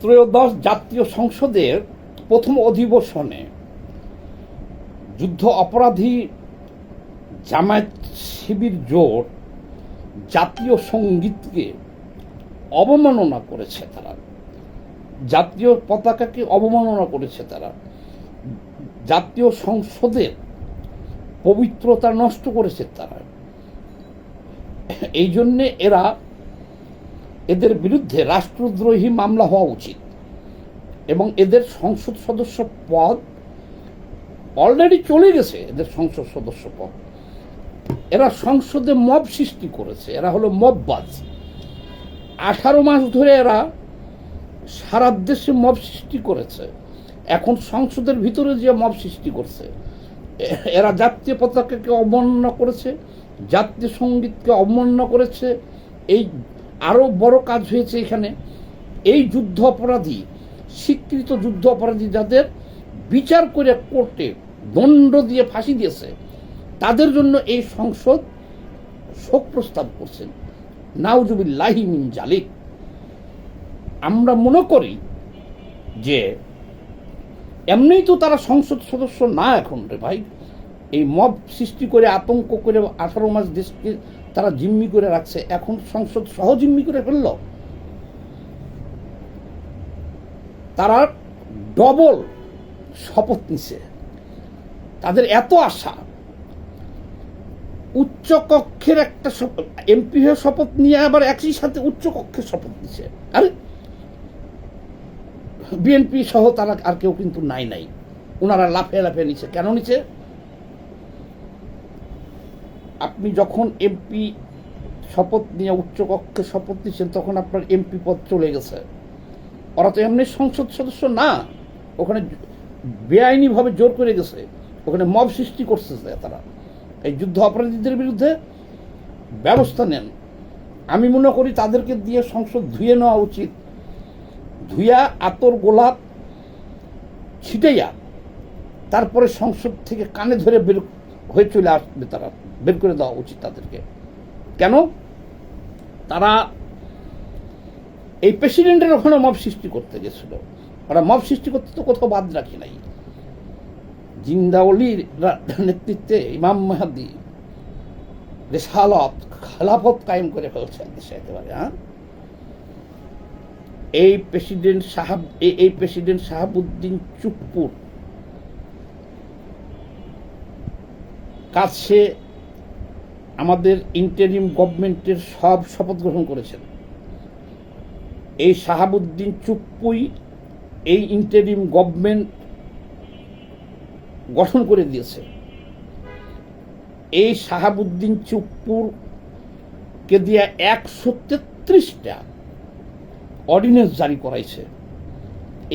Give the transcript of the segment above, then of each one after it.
ত্রয়োদশ জাতীয় সংসদের প্রথম অধিবেশনে যুদ্ধ অপরাধী জামায়াত শিবির জোট জাতীয় সঙ্গীতকে অবমাননা করেছে। তারা জাতীয় পতাকাকে অবমাননা করেছে। তারা জাতীয় সংসদের পবিত্রতা নষ্ট করেছে। তারা এই জন্যে এদের বিরুদ্ধে রাষ্ট্রদ্রোহী মামলা হওয়া উচিত এবং এদের সংসদ সদস্য পদ অলরেডি চলে গেছে। এদের সংসদ সদস্য পদ, এরা সংসদে মব সৃষ্টি করেছে। এরা হলো মববাজ। 18 মাস ধরে এরা সারা দেশে মব সৃষ্টি করেছে। এখন সংসদের ভিতরে যে মব সৃষ্টি করছে, এরা জাতীয় পতাকাকে অবমাননা করেছে, জাতীয় সঙ্গীতকে অবমাননা করেছে। এই আরও বড় কাজ হয়েছে এখানে, এই যুদ্ধ অপরাধী, স্বীকৃত যুদ্ধ অপরাধী যাদের বিচার করে কোর্টে দণ্ড দিয়ে ফাঁসি দিয়েছে, তাদের জন্য এই সংসদ শোক প্রস্তাব করছেন। নাউজুবিল্লাহি মিন জালিক। আমরা মনে করি যে এমনিই তো তারা সংসদ সদস্য না এখন রে ভাই। এই মব সৃষ্টি করে আতঙ্ক করে 18 মাস দেশকে তারা জিম্মি করে রাখছে, এখন সংসদ সহ জিম্মি করে ফেলল। তারা ডবল শপথ নিছে। তাদের এত আশা, উচ্চ কক্ষের একটা এমপি হয়ে শপথ নিয়ে আবার একই সাথে উচ্চ কক্ষের শপথ নিছে। আরে বিএনপি সহ তারা আর কেউ কিন্তু নাই। ওনারা লাফিয়ে লাফিয়ে নিচ্ছে। কেন নিচ্ছে? আপনি যখন এমপি শপথ নিয়ে উচ্চ কক্ষে শপথ নিচ্ছেন, তখন আপনার এমপি পদ চলে গেছে। ওরা তো এমনি সংসদ সদস্য না, ওখানে বেআইনিভাবে জোর করে গেছে, ওখানে মব সৃষ্টি করছে তারা। এই যুদ্ধ অপরাধীদের বিরুদ্ধে ব্যবস্থা নেন। আমি মনে করি তাদেরকে দিয়ে সংসদ ধুয়ে নেওয়া উচিত। ধুইয়া আতর গোলাপ ছিটাইয়া তারপরে সংসদ থেকে কানে ধরে বের হয়ে চলে আসবে। তারা বের করে দেওয়া উচিত তাদেরকে। কেন? তারা এই প্রেসিডেন্টের ওখানে মব সৃষ্টি করতে গেছিল। ওরা মব সৃষ্টি করতে তো কোথাও বাদ রাখি নাই। জিন্দাওয়ালির নেতৃত্বে ইমাম মেহেদী রিসালাত খেলাফত কায়েম করে ফেলছে দেশে একেবারে। এই প্রেসিডেন্ট শাহাবুদ্দিন চুপ্পুর কাছে আমাদের ইন্টারিম গভর্নমেন্টের সব শপথ গ্রহণ করেছেন। এই শাহাবুদ্দিন চুপ্পুই এই ইন্টারিম গভর্নমেন্ট গঠন করে দিয়েছে। এই শাহাবুদ্দিন চুপ্পুরকে দিয়ে 133টা অর্ডিন্যান্স জারি করাইছে।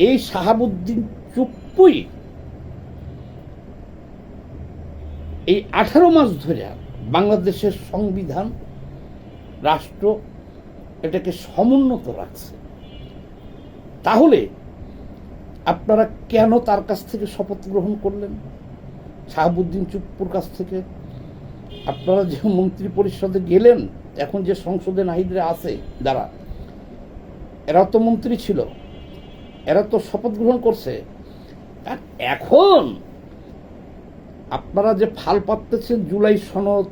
এই শাহাবুদ্দিন চুপ্পুই এই 18 মাস ধরে বাংলাদেশের সংবিধান, রাষ্ট্র এটাকে সমুন্নত রাখছে। তাহলে আপনারা কেন তার কাছ থেকে শপথ গ্রহণ করলেন? শাহাবুদ্দিন চুপ্পুর কাছ থেকে আপনারা যে মন্ত্রী পরিষদে গেলেন, এখন যে সংসদে নাহিদরা আছে যারা, এরা তো মন্ত্রী ছিল, এরা তো শপথ গ্রহণ করছে। আর এখন আপনারা যে ফাল পাততেছেন, জুলাই সনদ,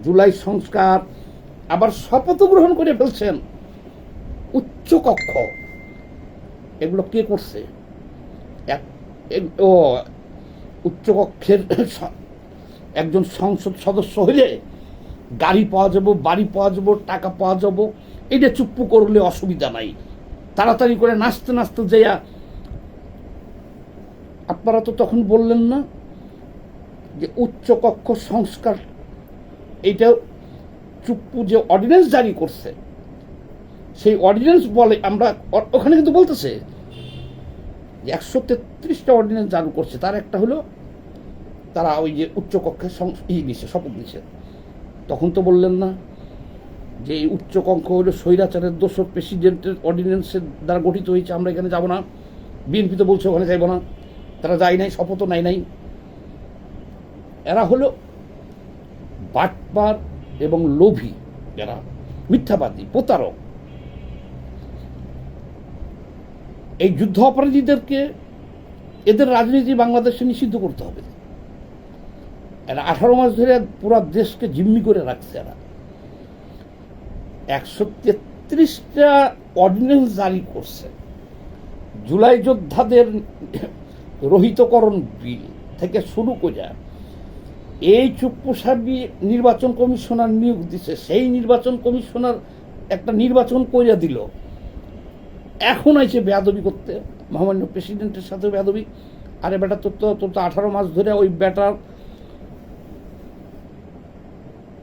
জুলাই সংস্কার, আবার শপথ গ্রহণ করে ফেলছেন উচ্চ কক্ষ। এগুলো কে করছে? উচ্চ কক্ষের একজন সংসদ সদস্য হইলে গাড়ি পাওয়া যাব, বাড়ি পাওয়া যাব, টাকা পাওয়া যাব, এটা চুপ্পু করলে অসুবিধা নাই। তাড়াতাড়ি করে নাচতে নাচতে যাইয়া আপনারা তো তখন বললেন না যে উচ্চ কক্ষ সংস্কার, এইটা চুপ্পু যে অর্ডিন্যান্স জারি করছে, সেই অর্ডিন্যান্স বলে, আমরা ওখানে কিন্তু বলতেছে 133টা অর্ডিন্যান্স জারি করছে। তার একটা হলো তারা ওই যে উচ্চ কক্ষের শপথ নিচ্ছে। তখন তো বললেন না যে এই উচ্চ কক্ষ হলো স্বৈরাচারের দোসর প্রেসিডেন্টের অর্ডিন্যান্সের দ্বারা গঠিত হয়েছে, আমরা এখানে যাব না। বিএনপি তো বলছে ওখানে যাইব না, তারা যায় নাই, শপথও নাই। এরা হলো বাটপার এবং লোভী, এরা মিথ্যাবাদী, প্রতারক। এই যুদ্ধ অপরাধীদেরকে এদের রাজনীতি বাংলাদেশে নিষিদ্ধ করতে হবে। এরা 18 মাস ধরে পুরো দেশকে জিম্মি করে রাখছে। এরা 133টা অর্ডিন্যান্স জারি করছে। জুলাই যোদ্ধাদের রহিতকরণ বিল থেকে শুরু করে এই চুপ্পুসাবি নির্বাচন কমিশনার নিয়োগ দিছে, সেই নির্বাচন কমিশনার একটা নির্বাচন করে দিল। এখন আইছে বেয়াদবি করতে, মহামান্য প্রেসিডেন্টের সাথে বেয়াদবি। আরে বেটা, তোর তো 18 মাস ধরে ওই বেটার,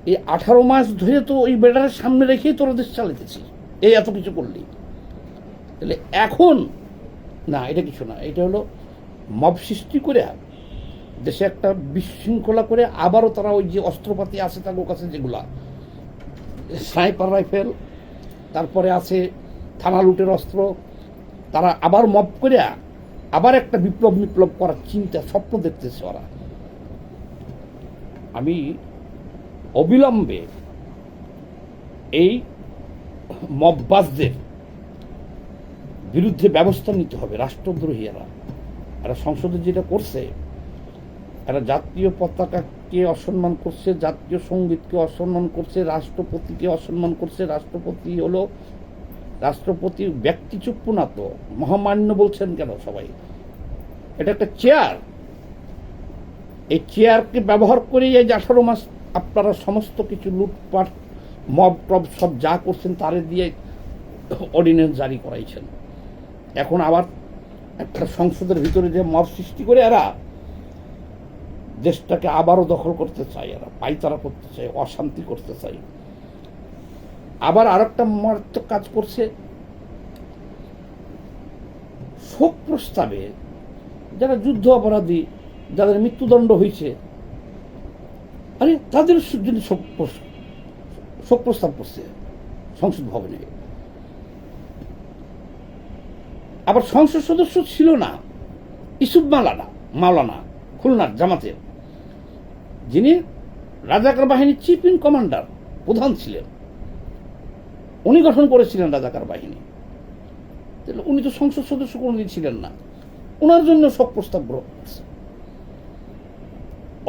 এই 18 মাস ধরে তো ওই বেটারের সামনে রেখেই তোরা দেশ চালাইতেছি, এই এত কিছু করলি। তাহলে এখন না, এটা কিছু না, এটা হলো মব সৃষ্টি করে দেশে একটা বিশৃঙ্খলা করে আবারও তারা ওই যে অস্ত্রপাতি আছে তাদের কাছে, যেগুলা স্নাইপার রাইফেল, তারপরে আছে থানা লুটের অস্ত্র, তারা আবার মব করে আবার একটা বিপ্লব করার চিন্তা, স্বপ্ন দেখতেছে ওরা। আমি অবিলম্বে এই মববাজদের বিরুদ্ধে ব্যবস্থা নিতে হবে। রাষ্ট্রদ্রোহী এরা সংসদে যেটা করছে, এরা জাতীয় পতাকাকে অসম্মান করছে, জাতীয় সঙ্গীতকে অসম্মান করছে, রাষ্ট্রপতিকে অসম্মান করছে। রাষ্ট্রপতি ব্যক্তি চুপ্পু না তো, মহামান্য বলছেন কেন সবাই? এটা একটা চেয়ার। এই চেয়ারকে ব্যবহার করে এই 18 মাস আপনারা সমস্ত কিছু লুটপাট, মব টব সব যা করছেন তারে দিয়ে অর্ডিন্যান্স জারি করাইছেন। এখন আবার একটা সংসদের ভিতরে যে মব সৃষ্টি করে এরা দেশটাকে আবারও দখল করতে চায়, এরা পাইতারা করতে চায়, অশান্তি করতে চায়। আবার আরেকটা মারাত্মক কাজ করছে, শোক প্রস্তাবে যারা যুদ্ধ অপরাধী, যাদের মৃত্যুদণ্ড হয়েছে, আরে তাদের জন্য শোক প্রস্তাব করছে সংসদ ভবনে। আবার সংসদ সদস্য ছিল না ইসুফ মাওলানা, খুলনার জামাতের, যিনি রাজাকার বাহিনীর চিফ ইন কমান্ডার, প্রধান ছিলেন, উনি গঠন করেছিলেন রাজাকার বাহিনী। উনি তো সংসদ সদস্য কোনোদিন ছিলেন না, ওনার জন্য শোক প্রস্তাব গ্রহণ করছে।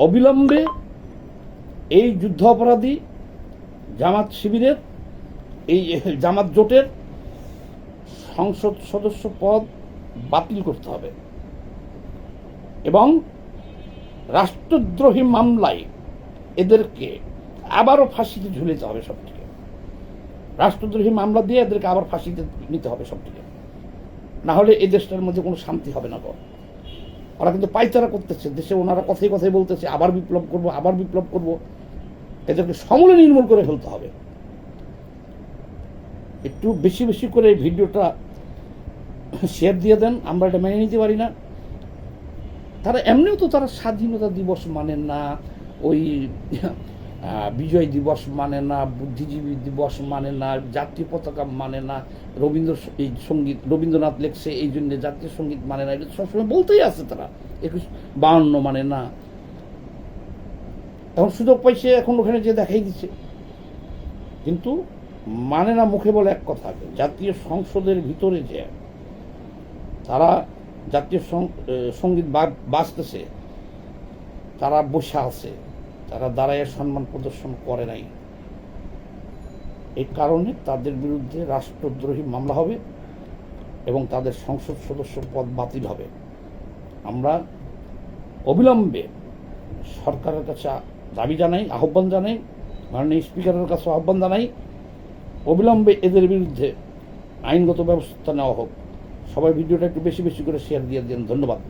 অবিলম্বে এই যুদ্ধ অপরাধী জামাত শিবিরের, এই জামাত জোটের সংসদ সদস্য পদ বাতিল করতে হবে এবং রাষ্ট্রদ্রোহী মামলায় এদেরকে আবারও ফাঁসিতে ঝুলিতে হবে সবটিকে। রাষ্ট্রদ্রোহী মামলা দিয়ে এদেরকে আবার ফাঁসিতে নিতে হবে সবটিকে, না হলে এই দেশটার মধ্যে কোনো শান্তি হবে না। ওরা কিন্তু পাইচারা করতেছে দেশে, ওনারা কথাই বলতেছে আবার বিপ্লব করব। এদেরকে সমূলে নির্মূল করে ফেলতে হবে। একটু বেশি করে এই ভিডিওটা শেয়ার দিয়ে দেন, আমরা এটা মেনে নিতে পারি না। তারা এমনিও তো তারা স্বাধীনতা দিবস মানে না, ওই বিজয় দিবস মানে না, বুদ্ধিজীবী দিবস মানে না, জাতীয় পতাকা মানে না, রবীন্দ্রনাথ লেখছে এই জন্য জাতীয় সঙ্গীত মানে না, এটা সবসময় বলতেই আছে তারা। 51 মানে না, এখন সুযোগ পাইছে, এখন ওখানে যে দেখাই দিচ্ছে, কিন্তু মানে না মুখে বলে এক কথা। জাতীয় সংসদের ভিতরে যে তারা জাতীয় সঙ্গীত বাজতেছে, তারা বসে আছে, তারা দাঁড়ায় সম্মান প্রদর্শন করে নাই। এই কারণে তাদের বিরুদ্ধে রাষ্ট্রদ্রোহী মামলা হবে এবং তাদের সংসদ সদস্য পদ বাতিল হবে। আমরা অবিলম্বে সরকারের কাছে দাবি জানাই, আহ্বান জানাই, মাননীয় স্পিকারের কাছে আহ্বান জানাই, অবিলম্বে এদের বিরুদ্ধে আইনগত ব্যবস্থা নেওয়া হোক। সবাই ভিডিওটা একটু বেশি করে শেয়ার দিয়ে দেন। ধন্যবাদ।